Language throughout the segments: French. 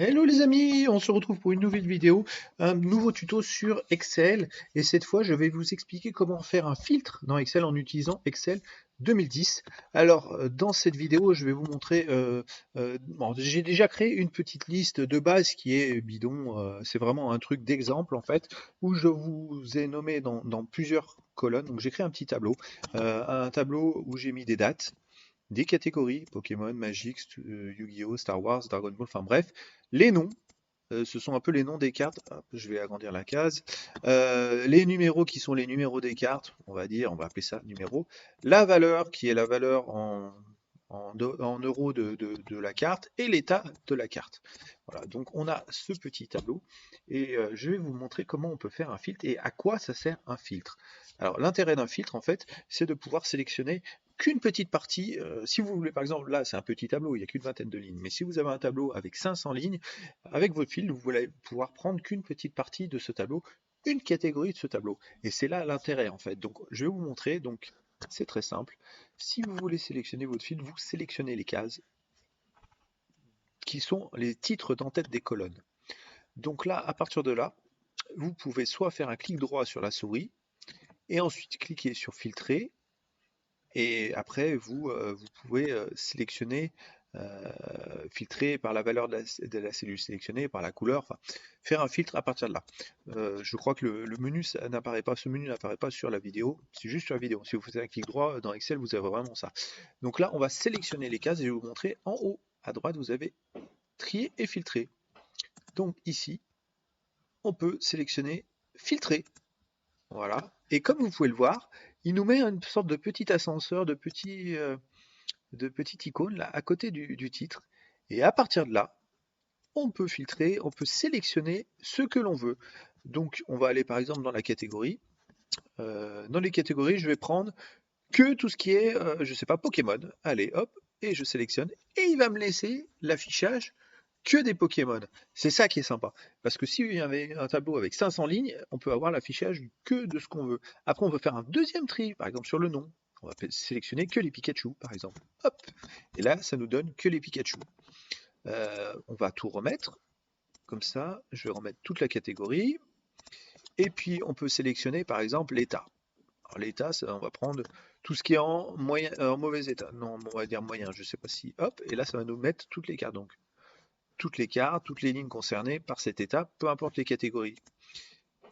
Hello les amis, on se retrouve pour une nouvelle vidéo, un nouveau tuto sur Excel et cette fois je vais vous expliquer comment faire un filtre dans Excel en utilisant Excel 2010. Alors dans cette vidéo je vais vous montrer, bon, j'ai déjà créé une petite liste de base qui est bidon, c'est vraiment un truc d'exemple en fait, où je vous ai nommé dans plusieurs colonnes, donc j'ai créé un petit tableau, un tableau où j'ai mis des dates, des catégories, Pokémon, Magic, Yu-Gi-Oh, Star Wars, Dragon Ball, enfin bref, les noms, ce sont un peu les noms des cartes. Hop, je vais agrandir la case. Les numéros qui sont les numéros des cartes, on va dire, on va appeler ça numéro. La valeur qui est la valeur en euros de la carte et l'état de la carte. Voilà, donc on a ce petit tableau et je vais vous montrer comment on peut faire un filtre et à quoi ça sert un filtre. Alors l'intérêt d'un filtre en fait, c'est de pouvoir sélectionner qu'une petite partie. Si vous voulez par exemple, là c'est un petit tableau, il n'y a qu'une vingtaine de lignes, mais si vous avez un tableau avec 500 lignes, avec votre filtre, vous allez pouvoir prendre qu'une petite partie de ce tableau, une catégorie de ce tableau. Et c'est là l'intérêt en fait. Donc je vais vous montrer, donc c'est très simple. Si vous voulez sélectionner votre filtre, vous sélectionnez les cases qui sont les titres d'en-tête des colonnes. Donc là, à partir de là, vous pouvez soit faire un clic droit sur la souris et ensuite cliquer sur filtrer. Et après, vous pouvez sélectionner, filtrer par la valeur de la cellule sélectionnée, par la couleur, enfin, faire un filtre à partir de là. Je crois que le menu, ça n'apparaît pas, ce menu n'apparaît pas sur la vidéo, c'est juste sur la vidéo. Si vous faites un clic droit dans Excel, vous avez vraiment ça. Donc là, on va sélectionner les cases et je vais vous montrer en haut à droite, vous avez trier et filtrer. Donc ici, on peut sélectionner filtrer. Voilà. Et comme vous pouvez le voir, il nous met une sorte de petit ascenseur, de petite icône là à côté du titre. Et à partir de là, on peut filtrer, on peut sélectionner ce que l'on veut. Donc on va aller par exemple dans la catégorie. Dans les catégories, je vais prendre que tout ce qui est, je sais pas, Pokémon. Allez, hop, et je sélectionne. Et il va me laisser l'affichage que des Pokémon. C'est ça qui est sympa. Parce que s'il y avait un tableau avec 500 lignes, on peut avoir l'affichage que de ce qu'on veut. Après, on peut faire un deuxième tri, par exemple sur le nom. On va sélectionner que les Pikachu, par exemple. Hop. Et là, ça nous donne que les Pikachu. On va tout remettre. Comme ça, je vais remettre toute la catégorie. Et puis, on peut sélectionner, par exemple, l'état. Alors, l'état, on va prendre tout ce qui est en, moyen, en mauvais état. Non, on va dire moyen, je ne sais pas si. Hop. Et là, ça va nous mettre toutes les cartes. Donc, toutes les cartes, toutes les lignes concernées par cette étape, peu importe les catégories.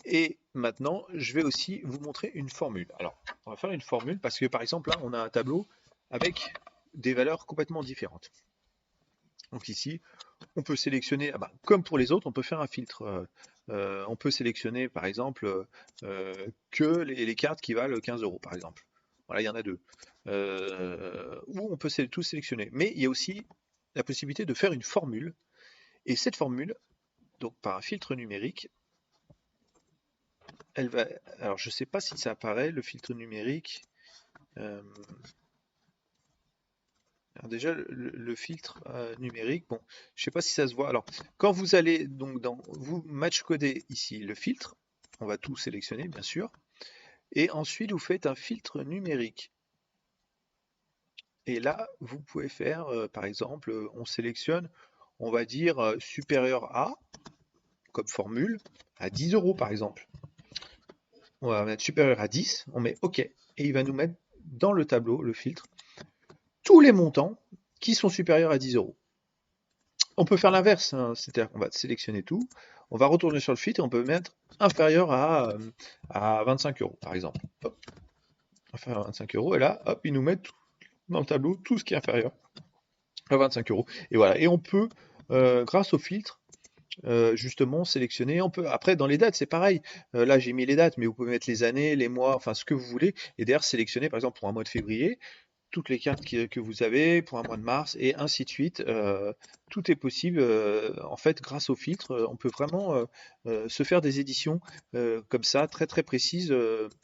Et maintenant, je vais aussi vous montrer une formule. Alors, on va faire une formule parce que par exemple, là, on a un tableau avec des valeurs complètement différentes. Donc ici, on peut sélectionner, ah bah, comme pour les autres, on peut faire un filtre. On peut sélectionner par exemple que les cartes qui valent 15 euros, par exemple. Voilà, il y en a deux. Ou on peut tout sélectionner. Mais il y a aussi la possibilité de faire une formule. Et cette formule, donc par un filtre numérique, elle va. Alors je sais pas si ça apparaît, le filtre numérique. Euh, alors déjà le filtre numérique, bon, je sais pas si ça se voit. Alors quand vous allez donc dans vous match coder ici le filtre, on va tout sélectionner bien sûr, et ensuite vous faites un filtre numérique. Et là vous pouvez faire par exemple, on sélectionne, on va dire supérieur à comme formule à 10 euros par exemple. On va mettre supérieur à 10, on met OK. Et il va nous mettre dans le tableau, le filtre, tous les montants qui sont supérieurs à 10 euros. On peut faire l'inverse, hein, c'est-à-dire qu'on va sélectionner tout, on va retourner sur le filtre et on peut mettre inférieur à 25 euros, par exemple. Hop, inférieur à 25 euros, et là, hop, il nous met dans le tableau tout ce qui est inférieur à 25 euros. Et voilà, et on peut, grâce au filtre, justement sélectionner. On peut après dans les dates, c'est pareil. Là, j'ai mis les dates, mais vous pouvez mettre les années, les mois, enfin ce que vous voulez. Et d'ailleurs, sélectionner par exemple pour un mois de février toutes les cartes que vous avez pour un mois de mars et ainsi de suite. Tout est possible. En fait, grâce au filtre, on peut vraiment se faire des éditions comme ça, très très précises,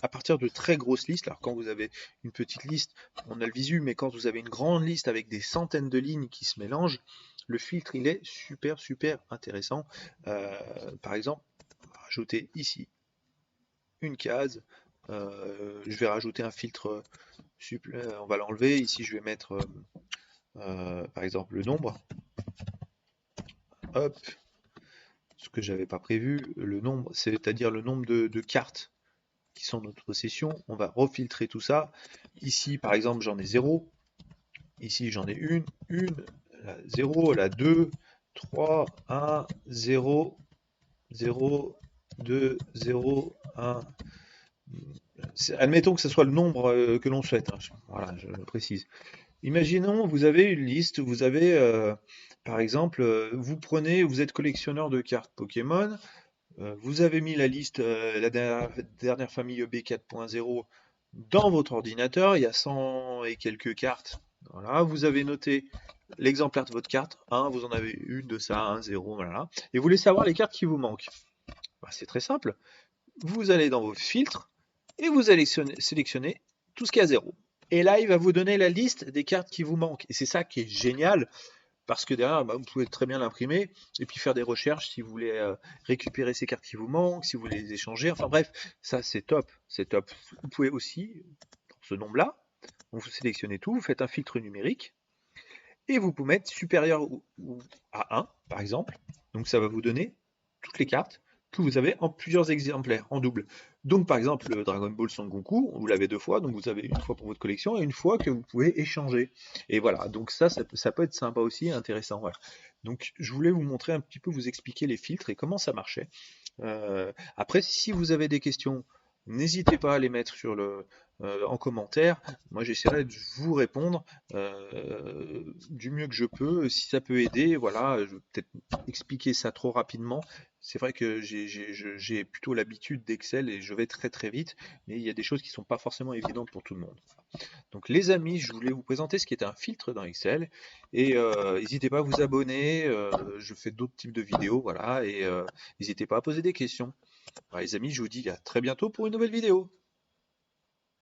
à partir de très grosses listes. Alors quand vous avez une petite liste, on a le visu, mais quand vous avez une grande liste avec des centaines de lignes qui se mélangent, le filtre, il est super super intéressant. Par exemple, rajouter ici une case. Je vais rajouter un filtre on va l'enlever. Ici, je vais mettre par exemple le nombre. hop, ce que j'avais pas prévu, le nombre, c'est-à-dire le nombre de cartes qui sont dans notre possession. On va refiltrer tout ça. Ici, par exemple, j'en ai 0. Ici, j'en ai une, la 0, la 2, 3, 1, 0, 0, 2, 0, 1. Admettons que ce soit le nombre que l'on souhaite, hein. Voilà, je le précise. Imaginons, vous avez une liste, vous avez, par exemple, vous êtes collectionneur de cartes Pokémon, vous avez mis la liste, la dernière famille EB 4.0 dans votre ordinateur, il y a 100 et quelques cartes. Voilà, vous avez noté l'exemplaire de votre carte, 1, vous en avez une de ça, 1, 0, voilà. Et vous voulez savoir les cartes qui vous manquent. Bah, c'est très simple. Vous allez dans vos filtres et vous allez sélectionner tout ce qui est à 0. Et là, il va vous donner la liste des cartes qui vous manquent. Et c'est ça qui est génial, parce que derrière, bah, vous pouvez très bien l'imprimer et puis faire des recherches si vous voulez récupérer ces cartes qui vous manquent, si vous voulez les échanger. Enfin bref, ça c'est top, c'est top. Vous pouvez aussi, dans ce nombre-là, vous sélectionnez tout, vous faites un filtre numérique et vous pouvez mettre supérieur à 1, par exemple. Donc ça va vous donner toutes les cartes que vous avez en plusieurs exemplaires, en double. Donc par exemple, le Dragon Ball Son Goku, vous l'avez 2 fois, donc vous avez une fois pour votre collection et une fois que vous pouvez échanger. Et voilà, donc ça peut être sympa aussi, intéressant. Voilà. Donc je voulais vous montrer un petit peu, vous expliquer les filtres et comment ça marchait. Après, si vous avez des questions, n'hésitez pas à les mettre en commentaire. Moi, j'essaierai de vous répondre du mieux que je peux. Si ça peut aider, voilà, je vais peut-être expliquer ça trop rapidement. C'est vrai que j'ai plutôt l'habitude d'Excel et je vais très très vite, mais il y a des choses qui ne sont pas forcément évidentes pour tout le monde. Donc les amis, je voulais vous présenter ce qui est un filtre dans Excel et n'hésitez pas à vous abonner, je fais d'autres types de vidéos, voilà, et n'hésitez pas à poser des questions. Alors, les amis, je vous dis à très bientôt pour une nouvelle vidéo.